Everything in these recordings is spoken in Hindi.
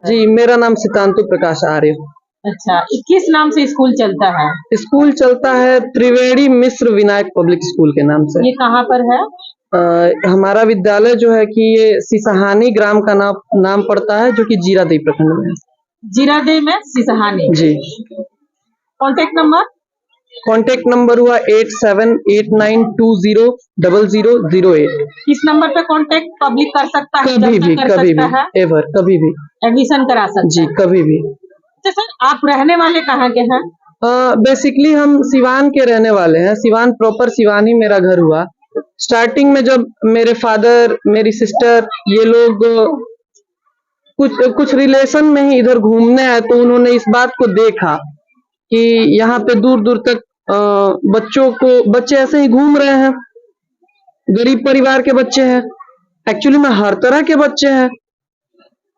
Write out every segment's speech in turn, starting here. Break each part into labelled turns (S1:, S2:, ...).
S1: जी, मेरा नाम सितांतु प्रकाश आर्य।
S2: अच्छा, किस नाम से स्कूल चलता है?
S1: स्कूल चलता है त्रिवेणी मिश्र विनायक पब्लिक स्कूल के नाम से।
S2: ये कहाँ पर है?
S1: हमारा विद्यालय जो है कि ये सिसहानी ग्राम का नाम पड़ता है, जो कि जीरादेई प्रखंड में है।
S2: जीरादेई में सिसहानी।
S1: जी।
S2: Contact number?
S1: कॉन्टेक्ट नंबर हुआ 8789200008।
S2: किस नंबर पे कॉन्टेक्ट पब्लिक कर सकता है?
S1: कभी भी, कभी भी, एवर, कभी भी
S2: एडमिशन करा सकता है?
S1: जी, कभी भी।
S2: तो सर, आप रहने वाले कहाँ के हैं?
S1: बेसिकली हम सिवान के रहने वाले हैं। सिवान प्रॉपर सिवान ही मेरा घर हुआ। स्टार्टिंग में जब मेरे फादर, मेरी सिस्टर, ये लोग कुछ रिलेशन में ही इधर घूमने आए, तो उन्होंने इस बात को देखा कि यहाँ पे दूर दूर तक बच्चे ऐसे ही घूम रहे हैं। गरीब परिवार के बच्चे हैं, एक्चुअली में हर तरह के बच्चे हैं।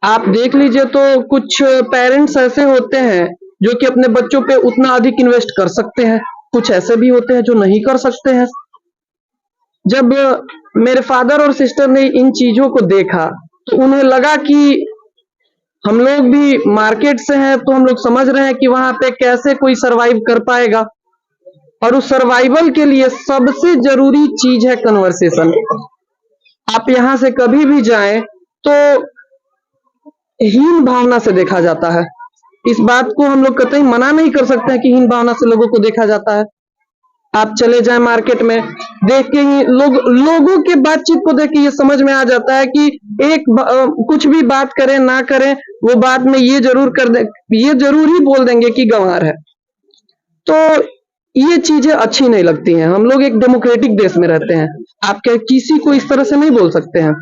S1: आप देख लीजिए तो कुछ पेरेंट्स ऐसे होते हैं जो कि अपने बच्चों पे उतना अधिक इन्वेस्ट कर सकते हैं, कुछ ऐसे भी होते हैं जो नहीं कर सकते हैं। जब मेरे फादर और सिस्टर ने इन चीजों को देखा, तो उन्हें लगा कि हम लोग भी मार्केट से हैं, तो हम लोग समझ रहे हैं कि वहां पे कैसे कोई सरवाइव कर पाएगा, और उस सर्वाइवल के लिए सबसे जरूरी चीज है कन्वर्सेशन। आप यहाँ से कभी भी जाएं तो हीन भावना से देखा जाता है। इस बात को हम लोग कतई मना नहीं कर सकते हैं कि हीन भावना से लोगों को देखा जाता है। आप चले जाएं मार्केट में, देख के ही लोगों के बातचीत को देख के ये समझ में आ जाता है कि कुछ भी बात करें ना करें, वो बाद में ये जरूर ही बोल देंगे कि गंवार है। तो ये चीजें अच्छी नहीं लगती हैं। हम लोग एक डेमोक्रेटिक देश में रहते हैं, आप क्या किसी को इस तरह से नहीं बोल सकते हैं,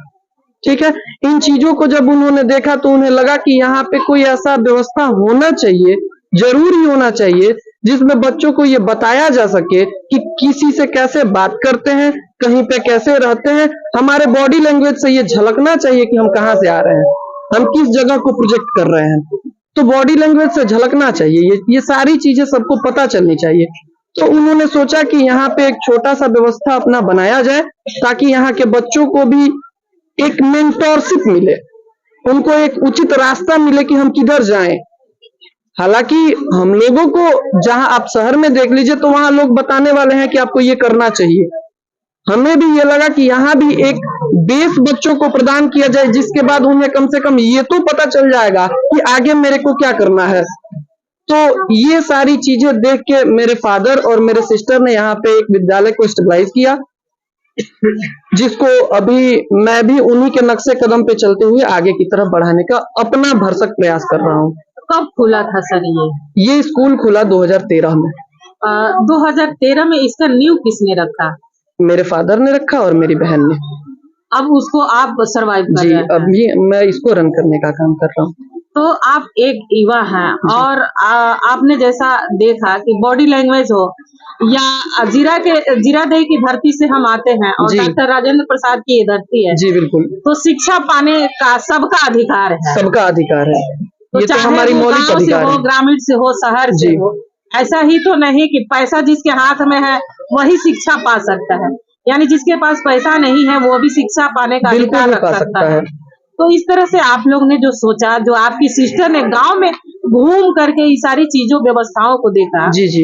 S1: ठीक है। इन चीजों को जब उन्होंने देखा, तो उन्हें लगा कि यहाँ पे कोई ऐसा व्यवस्था होना चाहिए, जरूर ही होना चाहिए, जिसमें बच्चों को ये बताया जा सके कि किसी से कैसे बात करते हैं, कहीं पे कैसे रहते हैं। हमारे बॉडी लैंग्वेज से ये झलकना चाहिए कि हम कहाँ से आ रहे हैं, हम किस जगह को प्रोजेक्ट कर रहे हैं। तो बॉडी लैंग्वेज से झलकना चाहिए, ये सारी चीजें सबको पता चलनी चाहिए। तो उन्होंने सोचा कि यहाँ पे एक छोटा सा व्यवस्था अपना बनाया जाए, ताकि यहाँ के बच्चों को भी एक मेंटरशिप मिले, उनको एक उचित रास्ता मिले कि हम किधर जाएं। हालांकि हम लोगों को, जहां आप शहर में देख लीजिए, तो वहां लोग बताने वाले हैं कि आपको ये करना चाहिए। हमें भी ये लगा कि यहाँ भी एक बेस बच्चों को प्रदान किया जाए, जिसके बाद उन्हें कम से कम ये तो पता चल जाएगा कि आगे मेरे को क्या करना है। तो ये सारी चीजें देख के मेरे फादर और मेरे सिस्टर ने यहाँ पे एक विद्यालय को स्टेबलाइज किया, जिसको अभी मैं भी उन्हीं के नक्शे कदम पे चलते हुए आगे की तरफ बढ़ाने का अपना भरसक प्रयास कर रहा हूँ।
S2: कब खुला था सर
S1: ये स्कूल खुला 2013 में।
S2: 2013 में इसका नींव किसने रखा? मेरे
S1: फादर ने रखा और मेरी बहन ने।
S2: अब उसको आप सरवाइव कर
S1: रहे हैं? जी, अभी मैं इसको रन करने का काम कर रहा हूँ।
S2: तो आप एक युवा हैं, और आपने जैसा देखा कि बॉडी लैंग्वेज हो या जीरादेई की धरती से हम आते हैं, और डॉक्टर राजेंद्र प्रसाद की ये धरती है।
S1: जी बिल्कुल।
S2: तो शिक्षा पाने का सबका अधिकार है।
S1: सबका अधिकार है।
S2: तो
S1: ये तो हमारी मौलिक अधिकार है।
S2: ग्रामीण से हो, शहर से हो, ऐसा ही तो नहीं कि पैसा जिसके हाथ में है वही शिक्षा पा सकता है, यानी जिसके पास पैसा नहीं है वो भी शिक्षा पाने का अधिकार रख सकता है। तो इस तरह से आप लोग ने जो सोचा, जो आपकी सिस्टर ने गांव में घूम करके इस सारी चीजों व्यवस्थाओं को देखा,
S1: जी जी,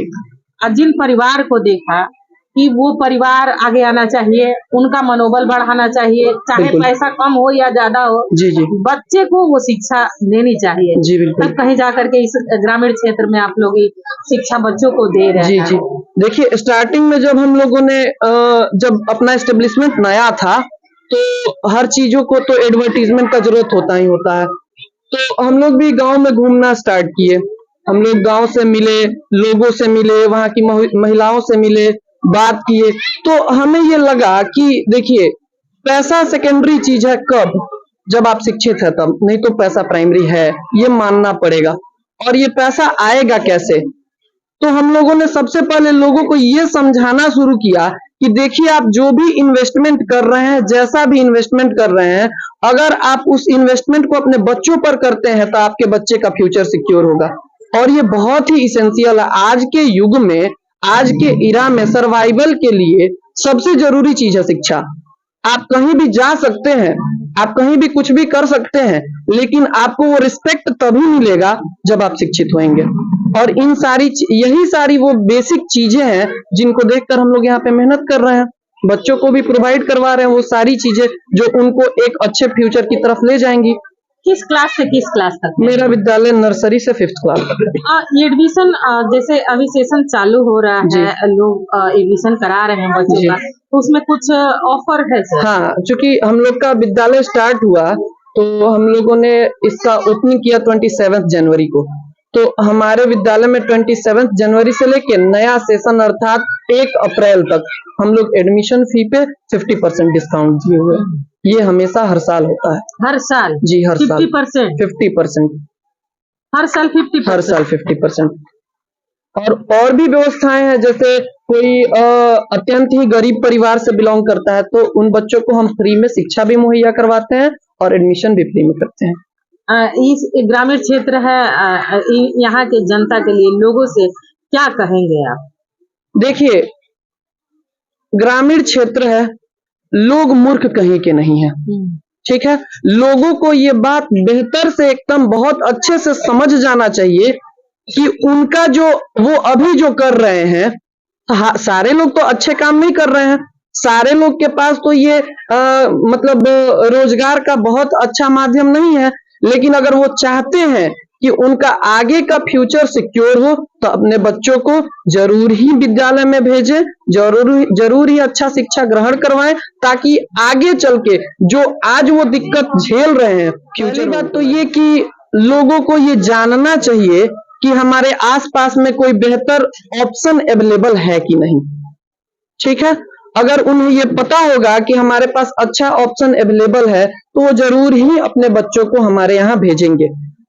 S2: और जिन परिवार को देखा कि वो परिवार आगे आना चाहिए, उनका मनोबल बढ़ाना चाहिए, चाहे पैसा कम हो या ज्यादा हो,
S1: जी जी,
S2: बच्चे को वो शिक्षा देनी चाहिए।
S1: जी बिल्कुल।
S2: तब कहीं जाकर के इस ग्रामीण क्षेत्र में आप लोग शिक्षा बच्चों को दे रहे हैं।
S1: जी जी, देखिए स्टार्टिंग में जब हम लोगों ने जब अपना एस्टेब्लिशमेंट नया था, तो हर चीजों को तो एडवर्टीजमेंट का जरूरत होता ही होता है। तो हम लोग भी गांव में घूमना स्टार्ट किए। हम लोग गांव से मिले, लोगों से मिले, वहां की महिलाओं से मिले, बात किए। तो हमें ये लगा कि देखिए, पैसा सेकेंडरी चीज है कब, जब आप शिक्षित है तब, नहीं तो पैसा प्राइमरी है, ये मानना पड़ेगा। और ये पैसा आएगा कैसे? तो हम लोगों ने सबसे पहले लोगों को ये समझाना शुरू किया कि देखिए, आप जो भी इन्वेस्टमेंट कर रहे हैं, जैसा भी इन्वेस्टमेंट कर रहे हैं, अगर आप उस इन्वेस्टमेंट को अपने बच्चों पर करते हैं, तो आपके बच्चे का फ्यूचर सिक्योर होगा। और ये बहुत ही इसेंशियल है आज के युग में, आज के इरा में सर्वाइवल के लिए सबसे जरूरी चीज है शिक्षा। आप कहीं भी जा सकते हैं, आप कहीं भी कुछ भी कर सकते हैं, लेकिन आपको वो रिस्पेक्ट तभी मिलेगा जब आप शिक्षित होंगे। और यही सारी वो बेसिक चीजें हैं जिनको देखकर हम लोग यहाँ पे मेहनत कर रहे हैं, बच्चों को भी प्रोवाइड करवा रहे हैं वो सारी चीजें जो उनको एक अच्छे फ्यूचर की तरफ ले जाएंगी।
S2: किस क्लास से किस क्लास तक?
S1: मेरा विद्यालय नर्सरी से 5th क्लास तक है।
S2: ये एडमिशन जैसे अभी सेशन चालू हो रहा है, लोग एडमिशन करा रहे हैं बच्चों का, तो उसमें कुछ ऑफर है सर?
S1: हाँ, चूंकि हम लोग का विद्यालय स्टार्ट हुआ तो हम लोगों ने इसका ओपनिंग किया 27 जनवरी को। तो हमारे विद्यालय में 27 जनवरी से लेके नया सेशन अर्थात 1 अप्रैल तक हम लोग एडमिशन फी पे 50% डिस्काउंट दिए हुए हैं। ये हमेशा हर साल होता है।
S2: हर साल?
S1: जी, हर साल
S2: 50%?
S1: 50%,
S2: हर साल 50%?
S1: हर साल 50%। और भी व्यवस्थाएं हैं, जैसे कोई अत्यंत ही गरीब परिवार से बिलोंग करता है तो उन बच्चों को हम फ्री में शिक्षा भी मुहैया करवाते हैं और एडमिशन भी फ्री में करते हैं।
S2: इस ग्रामीण क्षेत्र है, यहाँ के जनता के लिए लोगों से क्या कहेंगे आप? देखिए,
S1: ग्रामीण क्षेत्र है, लोग मूर्ख कहीं के नहीं है, ठीक है। लोगों को ये बात बेहतर से एकदम बहुत अच्छे से समझ जाना चाहिए कि उनका जो वो अभी जो कर रहे हैं, सारे लोग तो अच्छे काम नहीं कर रहे हैं, सारे लोग के पास तो ये मतलब रोजगार का बहुत अच्छा माध्यम नहीं है, लेकिन अगर वो चाहते हैं कि उनका आगे का फ्यूचर सिक्योर हो तो अपने बच्चों को जरूर ही विद्यालय में भेजें, जरूर ही अच्छा शिक्षा ग्रहण करवाएं, ताकि आगे चल के जो आज वो दिक्कत झेल रहे हैं फ्यूचर। बात तो ये कि लोगों को ये जानना चाहिए कि हमारे आसपास में कोई बेहतर ऑप्शन अवेलेबल है कि नहीं, ठीक है। अगर उन्हें ये पता होगा कि हमारे पास अच्छा ऑप्शन अवेलेबल है तो वो जरूर ही अपने बच्चों को हमारे यहाँ भेजेंगे।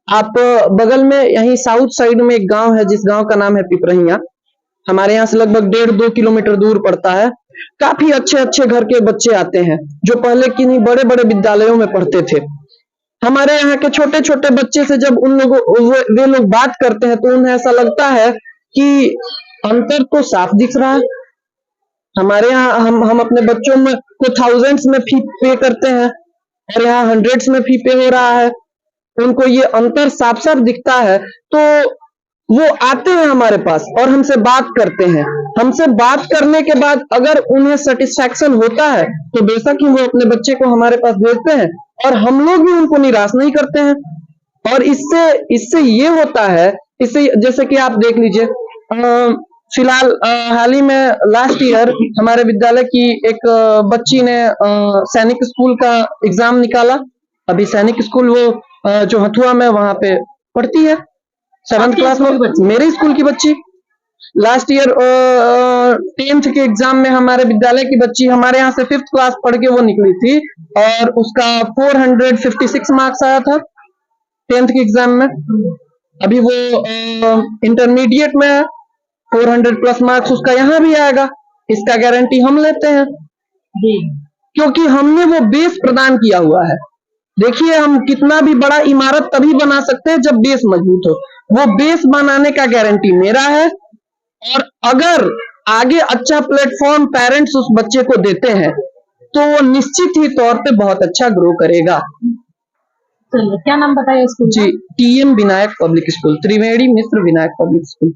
S1: आप बगल में यहीं साउथ साइड में एक गांव है जिस गांव का नाम है पिपरहिया, हमारे यहाँ से लगभग 1.5-2 किलोमीटर दूर पड़ता है। काफी अच्छे अच्छे घर के बच्चे आते हैं जो पहले किन्हीं बड़े बड़े विद्यालयों में पढ़ते थे। हमारे यहाँ के छोटे छोटे बच्चे से जब वे लोग बात करते हैं तो उन्हें ऐसा लगता है कि अंतर तो साफ दिख रहा है। हमारे यहाँ हम अपने बच्चों में को थाउजेंड्स में फी पे करते हैं और यहाँ हंड्रेड्स में फी पे हो रहा है। उनको ये अंतर साफ साफ दिखता है, तो वो आते हैं हमारे पास और हमसे बात करते हैं। हमसे बात करने के बाद अगर उन्हें सेटिस्फैक्शन होता है तो बेशक ही वो अपने बच्चे को हमारे पास भेजते हैं और हम लोग भी उनको निराश नहीं करते हैं। और इससे ये होता है, इससे जैसे कि आप देख लीजिए, फिलहाल हाल ही में लास्ट ईयर हमारे विद्यालय की एक बच्ची ने सैनिक स्कूल का एग्जाम निकाला। अभी सैनिक स्कूल वो जो हथुआ में वहां पे पढ़ती है, 7th क्लास में, मेरे स्कूल की बच्ची। लास्ट ईयर 10th के एग्जाम में हमारे विद्यालय की बच्ची हमारे यहाँ से 5th क्लास पढ़ के वो निकली थी और उसका 456 मार्क्स आया था 10th के एग्जाम में। अभी वो इंटरमीडिएट में है, 400 प्लस मार्क्स उसका यहाँ भी आएगा, इसका गारंटी हम लेते हैं क्योंकि हमने वो बेस प्रदान किया हुआ है। देखिए, हम कितना भी बड़ा इमारत तभी बना सकते हैं जब बेस मजबूत हो, वो बेस बनाने का गारंटी मेरा है। और अगर आगे अच्छा प्लेटफॉर्म पेरेंट्स उस बच्चे को देते हैं तो वो निश्चित ही तौर पे बहुत अच्छा ग्रो करेगा।
S2: चलिए, क्या नाम बताइए स्कूल?
S1: जी, TM विनायक पब्लिक स्कूल, त्रिवेणी मिश्र विनायक पब्लिक स्कूल।